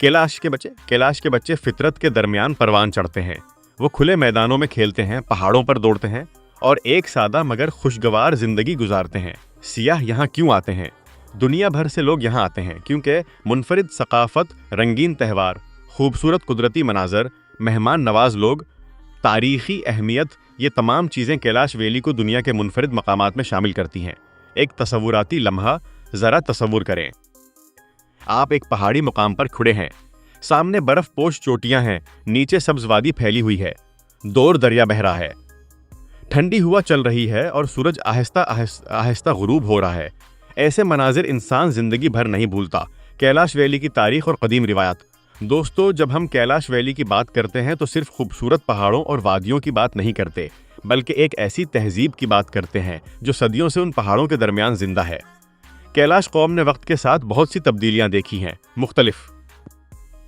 کیلاش کے بچے فطرت کے درمیان پروان چڑھتے ہیں. وہ کھلے میدانوں میں کھیلتے ہیں، پہاڑوں پر دوڑتے ہیں اور ایک سادہ مگر خوشگوار زندگی گزارتے ہیں. سیاح یہاں کیوں آتے ہیں؟ دنیا بھر سے لوگ یہاں آتے ہیں کیونکہ منفرد ثقافت، رنگین تہوار، خوبصورت قدرتی مناظر، مہمان نواز لوگ، تاریخی اہمیت، یہ تمام چیزیں کیلاش ویلی کو دنیا کے منفرد مقامات میں شامل کرتی ہیں. ایک تصوراتی لمحہ ذرا تصور کریں. آپ ایک پہاڑی مقام پر کھڑے ہیں، سامنے برف پوش چوٹیاں ہیں، نیچے سبز وادی پھیلی ہوئی ہے، دور دریا بہہ رہا ہے، ٹھنڈی ہوا چل رہی ہے اور سورج آہستہ آہستہ غروب ہو رہا ہے. ایسے مناظر انسان زندگی بھر نہیں بھولتا. کیلاش ویلی کی تاریخ اور قدیم روایات. دوستو، جب ہم کیلاش ویلی کی بات کرتے ہیں تو صرف خوبصورت پہاڑوں اور وادیوں کی بات نہیں کرتے، بلکہ ایک ایسی تہذیب کی بات کرتے ہیں جو صدیوں سے ان پہاڑوں کے درمیان زندہ ہے. کیلاش قوم نے وقت کے ساتھ بہت سی تبدیلیاں دیکھی ہیں، مختلف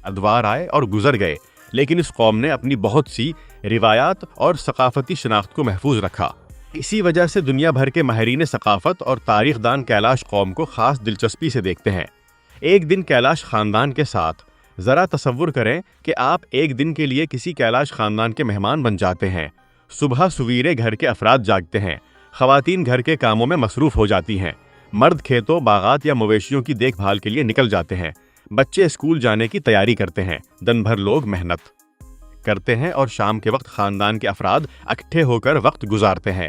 ادوار آئے اور گزر گئے، لیکن اس قوم نے اپنی بہت سی روایات اور ثقافتی شناخت کو محفوظ رکھا. اسی وجہ سے دنیا بھر کے ماہرین ثقافت اور تاریخ دان کیلاش قوم کو خاص دلچسپی سے دیکھتے ہیں. ایک دن کیلاش خاندان کے ساتھ. ذرا تصور کریں کہ آپ ایک دن کے لیے کسی کیلاش خاندان کے مہمان بن جاتے ہیں. صبح سویرے گھر کے افراد جاگتے ہیں، خواتین گھر کے کاموں میں مصروف ہو جاتی ہیں، مرد کھیتوں، باغات یا مویشیوں کی دیکھ بھال کے لیے نکل جاتے ہیں، بچے اسکول جانے کی تیاری کرتے ہیں. دن بھر لوگ محنت کرتے ہیں اور شام کے وقت خاندان کے افراد اکٹھے ہو کر وقت گزارتے ہیں.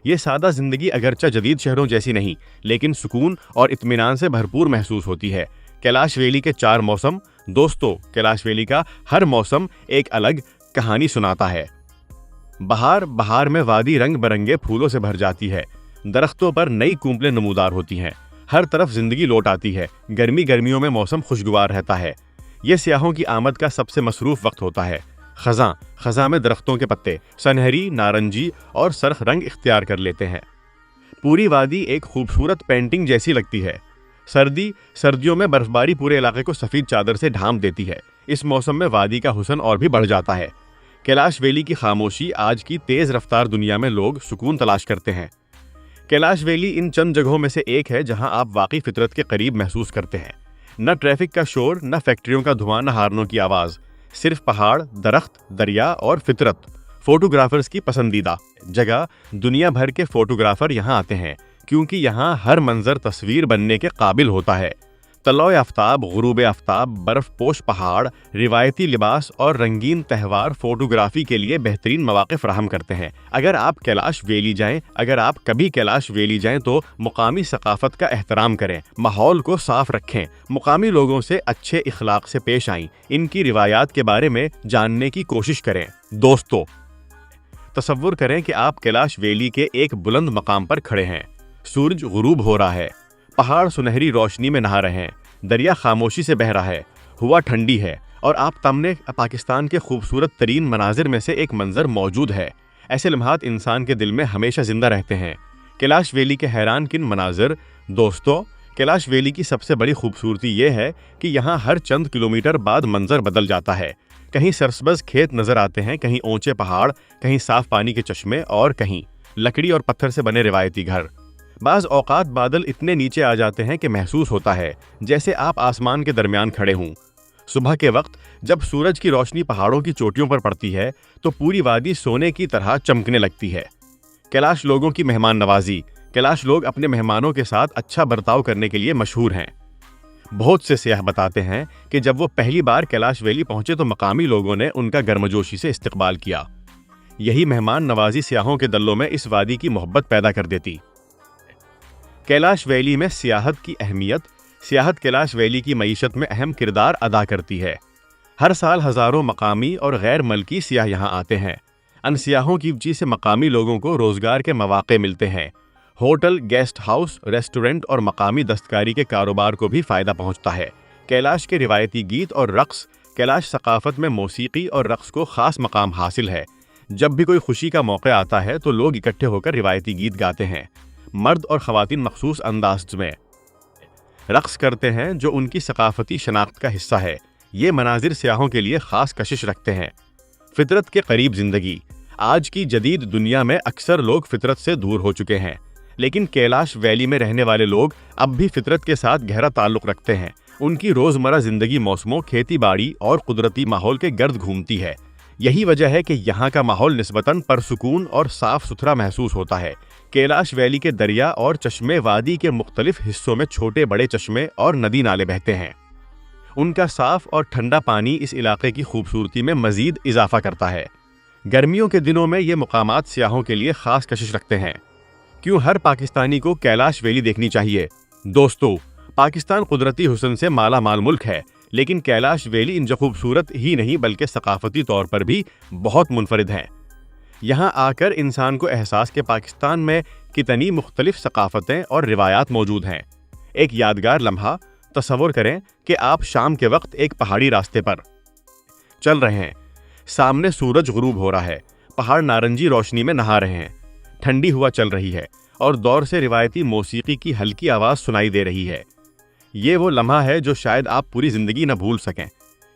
یہ سادہ زندگی اگرچہ جدید شہروں جیسی نہیں، لیکن سکون اور اطمینان سے بھرپور محسوس ہوتی ہے. کیلاش ویلی کے 4 موسم. دوستو، کیلاش ویلی کا ہر موسم ایک الگ کہانی سناتا ہے. بہار میں وادی رنگ برنگے پھولوں سے بھر جاتی ہے، درختوں پر نئی کونپلیں نمودار ہوتی ہیں، ہر طرف زندگی لوٹ آتی ہے. گرمیوں میں موسم خوشگوار رہتا ہے. یہ سیاحوں کی آمد کا سب سے مصروف وقت ہوتا ہے. خزاں میں درختوں کے پتے سنہری، نارنجی اور سرخ رنگ اختیار کر لیتے ہیں. پوری وادی ایک خوبصورت پینٹنگ جیسی لگتی ہے. سردیوں میں برفباری پورے علاقے کو سفید چادر سے ڈھانپ دیتی ہے. اس موسم میں وادی کا حسن اور بھی بڑھ جاتا ہے. کیلاش ویلی کی خاموشی. آج کی تیز رفتار دنیا میں لوگ سکون تلاش کرتے ہیں. کیلاش ویلی ان چند جگہوں میں سے ایک ہے جہاں آپ واقعی فطرت کے قریب محسوس کرتے ہیں. نہ ٹریفک کا شور، نہ فیکٹریوں کا دھواں، نہ ہارنوں کی آواز، صرف پہاڑ، درخت، دریا اور فطرت. فوٹوگرافرز کی پسندیدہ جگہ. دنیا بھر کے فوٹوگرافر یہاں آتے ہیں کیونکہ یہاں ہر منظر تصویر بننے کے قابل ہوتا ہے. طلوع آفتاب، غروب آفتاب، برف پوش پہاڑ، روایتی لباس اور رنگین تہوار فوٹوگرافی کے لیے بہترین مواقع فراہم کرتے ہیں. اگر آپ کبھی کیلاش ویلی جائیں تو مقامی ثقافت کا احترام کریں، ماحول کو صاف رکھیں، مقامی لوگوں سے اچھے اخلاق سے پیش آئیں، ان کی روایات کے بارے میں جاننے کی کوشش کریں. دوستو، تصور کریں کہ آپ کیلاش ویلی کے ایک بلند مقام پر کھڑے ہیں. سورج غروب ہو رہا ہے، پہاڑ سنہری روشنی میں نہا رہے ہیں، دریا خاموشی سے بہہ رہا ہے، ہوا ٹھنڈی ہے اور آپ سامنے پاکستان کے خوبصورت ترین مناظر میں سے ایک منظر موجود ہے. ایسے لمحات انسان کے دل میں ہمیشہ زندہ رہتے ہیں. کیلاش ویلی کے حیران کن مناظر. دوستو، کیلاش ویلی کی سب سے بڑی خوبصورتی یہ ہے کہ یہاں ہر چند کلومیٹر بعد منظر بدل جاتا ہے. کہیں سرسبز کھیت نظر آتے ہیں، کہیں اونچے پہاڑ، کہیں صاف پانی کے چشمے اور کہیں لکڑی اور پتھر سے بنے روایتی گھر. بعض اوقات بادل اتنے نیچے آ جاتے ہیں کہ محسوس ہوتا ہے جیسے آپ آسمان کے درمیان کھڑے ہوں. صبح کے وقت جب سورج کی روشنی پہاڑوں کی چوٹیوں پر پڑتی ہے تو پوری وادی سونے کی طرح چمکنے لگتی ہے. کیلاش لوگوں کی مہمان نوازی. کیلاش لوگ اپنے مہمانوں کے ساتھ اچھا برتاؤ کرنے کے لیے مشہور ہیں. بہت سے سیاح بتاتے ہیں کہ جب وہ پہلی بار کیلاش ویلی پہنچے تو مقامی لوگوں نے ان کا گرمجوشی سے استقبال کیا. یہی مہمان نوازی سیاحوں کے دلوں میں اس وادی کی محبت پیدا کر دیتی. کیلاش ویلی میں سیاحت کی اہمیت. سیاحت کیلاش ویلی کی معیشت میں اہم کردار ادا کرتی ہے. ہر سال ہزاروں مقامی اور غیر ملکی سیاح یہاں آتے ہیں. ان سیاحوں کی وجہ سے مقامی لوگوں کو روزگار کے مواقع ملتے ہیں. ہوٹل، گیسٹ ہاؤس، ریسٹورنٹ اور مقامی دستکاری کے کاروبار کو بھی فائدہ پہنچتا ہے. کیلاش کے روایتی گیت اور رقص. کیلاش ثقافت میں موسیقی اور رقص کو خاص مقام حاصل ہے. جب بھی کوئی خوشی کا موقع آتا ہے تو لوگ اکٹھے ہو کر روایتی گیت گاتے ہیں. مرد اور خواتین مخصوص انداز میں رقص کرتے ہیں جو ان کی ثقافتی شناخت کا حصہ ہے. یہ مناظر سیاحوں کے لیے خاص کشش رکھتے ہیں. فطرت کے قریب زندگی. آج کی جدید دنیا میں اکثر لوگ فطرت سے دور ہو چکے ہیں، لیکن کیلاش ویلی میں رہنے والے لوگ اب بھی فطرت کے ساتھ گہرا تعلق رکھتے ہیں. ان کی روزمرہ زندگی موسموں، کھیتی باڑی اور قدرتی ماحول کے گرد گھومتی ہے۔ یہی وجہ ہے کہ یہاں کا ماحول نسبتاً پرسکون اور صاف ستھرا محسوس ہوتا ہے۔ کیلاش ویلی کے دریا اور چشمے وادی کے مختلف حصوں میں چھوٹے بڑے چشمے اور ندی نالے بہتے ہیں۔ ان کا صاف اور ٹھنڈا پانی اس علاقے کی خوبصورتی میں مزید اضافہ کرتا ہے۔ گرمیوں کے دنوں میں یہ مقامات سیاحوں کے لیے خاص کشش رکھتے ہیں۔ کیوں ہر پاکستانی کو کیلاش ویلی دیکھنی چاہیے؟ دوستو، پاکستان قدرتی حسن سے مالا مال ملک ہے، لیکن کیلاش ویلی ان خوبصورت ہی نہیں بلکہ ثقافتی طور پر بھی بہت منفرد ہیں۔ یہاں آ کر انسان کو احساس کہ پاکستان میں کتنی مختلف ثقافتیں اور روایات موجود ہیں۔ ایک یادگار لمحہ تصور کریں کہ آپ شام کے وقت ایک پہاڑی راستے پر چل رہے ہیں، سامنے سورج غروب ہو رہا ہے، پہاڑ نارنجی روشنی میں نہا رہے ہیں، ٹھنڈی ہوا چل رہی ہے اور دور سے روایتی موسیقی کی ہلکی آواز سنائی دے رہی ہے۔ یہ وہ لمحہ ہے جو شاید آپ پوری زندگی نہ بھول سکیں۔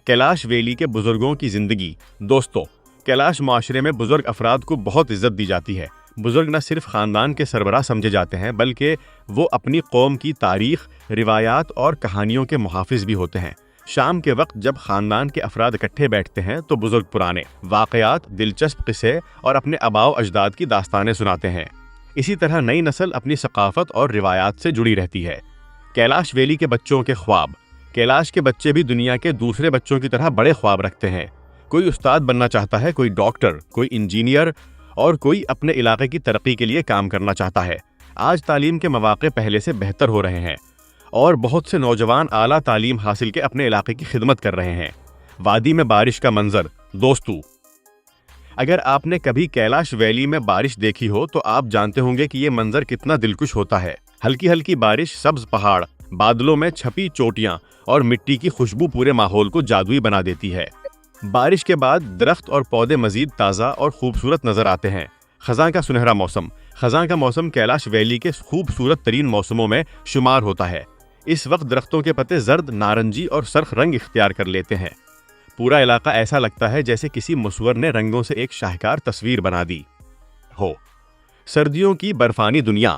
کیلاش ویلی کے بزرگوں کی زندگی۔ دوستو، کیلاش معاشرے میں بزرگ افراد کو بہت عزت دی جاتی ہے۔ بزرگ نہ صرف خاندان کے سربراہ سمجھے جاتے ہیں بلکہ وہ اپنی قوم کی تاریخ، روایات اور کہانیوں کے محافظ بھی ہوتے ہیں۔ شام کے وقت جب خاندان کے افراد اکٹھے بیٹھتے ہیں تو بزرگ پرانے واقعات، دلچسپ قصے اور اپنے آباء و اجداد کی داستانیں سناتے ہیں۔ اسی طرح نئی نسل اپنی ثقافت اور روایات سے جڑی رہتی ہے۔ کیلاش ویلی کے بچوں کے خواب۔ کیلاش کے بچے بھی دنیا کے دوسرے بچوں کی طرح بڑے خواب رکھتے ہیں۔ کوئی استاد بننا چاہتا ہے، کوئی ڈاکٹر، کوئی انجینئر اور کوئی اپنے علاقے کی ترقی کے لیے کام کرنا چاہتا ہے۔ آج تعلیم کے مواقع پہلے سے بہتر ہو رہے ہیں اور بہت سے نوجوان اعلیٰ تعلیم حاصل کے اپنے علاقے کی خدمت کر رہے ہیں۔ وادی میں بارش کا منظر۔ دوستو، اگر آپ نے کبھی کیلاش ویلی میں بارش دیکھی ہو تو آپ جانتے ہوں گے کہ یہ منظر کتنا دلکش ہوتا ہے۔ ہلکی ہلکی بارش، سبز پہاڑ، بادلوں میں چھپی چوٹیاں اور مٹی کی خوشبو پورے ماحول کو جادوئی بنا دیتی ہے۔ بارش کے بعد درخت اور پودے مزید تازہ اور خوبصورت نظر آتے ہیں۔ خزاں کا سنہرا موسم۔ خزاں کا موسم کیلاش ویلی کے خوبصورت ترین موسموں میں شمار ہوتا ہے۔ اس وقت درختوں کے پتے زرد، نارنجی اور سرخ رنگ اختیار کر لیتے ہیں۔ پورا علاقہ ایسا لگتا ہے جیسے کسی مصور نے رنگوں سے ایک شاہکار تصویر بنا دی ہو۔ سردیوں کی برفانی دنیا۔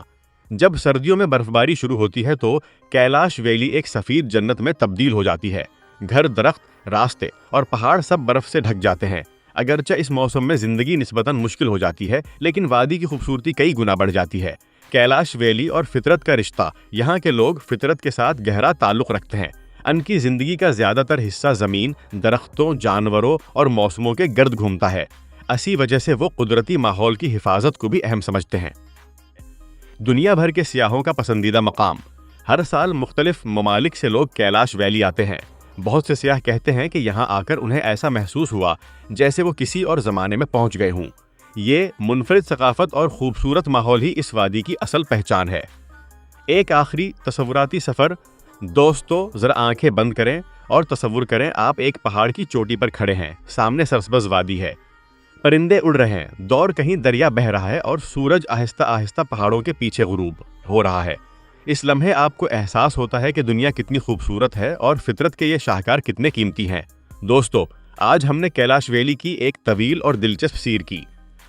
جب سردیوں میں برف باری شروع ہوتی ہے تو کیلاش ویلی ایک سفید جنت میں تبدیل ہو جاتی ہے۔ گھر، درخت، راستے اور پہاڑ سب برف سے ڈھک جاتے ہیں۔ اگرچہ اس موسم میں زندگی نسبتاً مشکل ہو جاتی ہے، لیکن وادی کی خوبصورتی کئی گنا بڑھ جاتی ہے۔ کیلاش ویلی اور فطرت کا رشتہ۔ یہاں کے لوگ فطرت کے ساتھ گہرا تعلق رکھتے ہیں۔ ان کی زندگی کا زیادہ تر حصہ زمین، درختوں، جانوروں اور موسموں کے گرد گھومتا ہے۔ اسی وجہ سے وہ قدرتی ماحول کی حفاظت کو بھی اہم سمجھتے ہیں۔ دنیا بھر کے سیاحوں کا پسندیدہ مقام۔ ہر سال مختلف ممالک سے لوگ کیلاش ویلی آتے ہیں۔ بہت سے سیاح کہتے ہیں کہ یہاں آ کر انہیں ایسا محسوس ہوا جیسے وہ کسی اور زمانے میں پہنچ گئے ہوں۔ یہ منفرد ثقافت اور خوبصورت ماحول ہی اس وادی کی اصل پہچان ہے۔ ایک آخری تصوراتی سفر۔ دوستو، ذرا آنکھیں بند کریں اور تصور کریں آپ ایک پہاڑ کی چوٹی پر کھڑے ہیں، سامنے سرسبز وادی ہے، پرندے اڑ رہے ہیں، دور کہیں دریا بہہ رہا ہے اور سورج آہستہ آہستہ پہاڑوں کے پیچھے غروب ہو رہا ہے۔ اس لمحے آپ کو احساس ہوتا ہے کہ دنیا کتنی خوبصورت ہے اور فطرت کے یہ شاہکار کتنے قیمتی ہیں۔ دوستو، آج ہم نے کیلاش ویلی کی ایک طویل اور دلچسپ سیر کی۔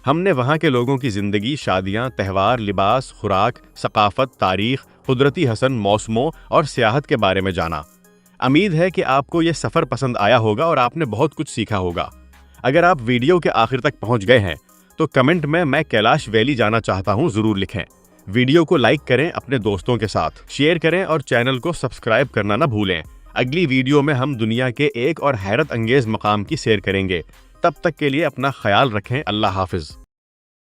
ہم نے وہاں کے لوگوں کی زندگی، شادیاں، تہوار، لباس، خوراک، ثقافت، تاریخ، قدرتی حسن، موسموں اور سیاحت کے بارے میں جانا۔ امید ہے کہ آپ کو یہ سفر پسند آیا ہوگا اور آپ نے بہت کچھ سیکھا ہوگا۔ اگر آپ ویڈیو کے آخر تک پہنچ گئے ہیں تو کمنٹ میں کیلاش ویلی جانا چاہتا ہوں ضرور لکھیں۔ ویڈیو کو لائک کریں، اپنے دوستوں کے ساتھ شیئر کریں اور چینل کو سبسکرائب کرنا نہ بھولیں۔ اگلی ویڈیو میں ہم دنیا کے ایک اور حیرت انگیز مقام کی سیر کریں گے۔ تب تک کے لیے اپنا خیال رکھیں۔ اللہ حافظ۔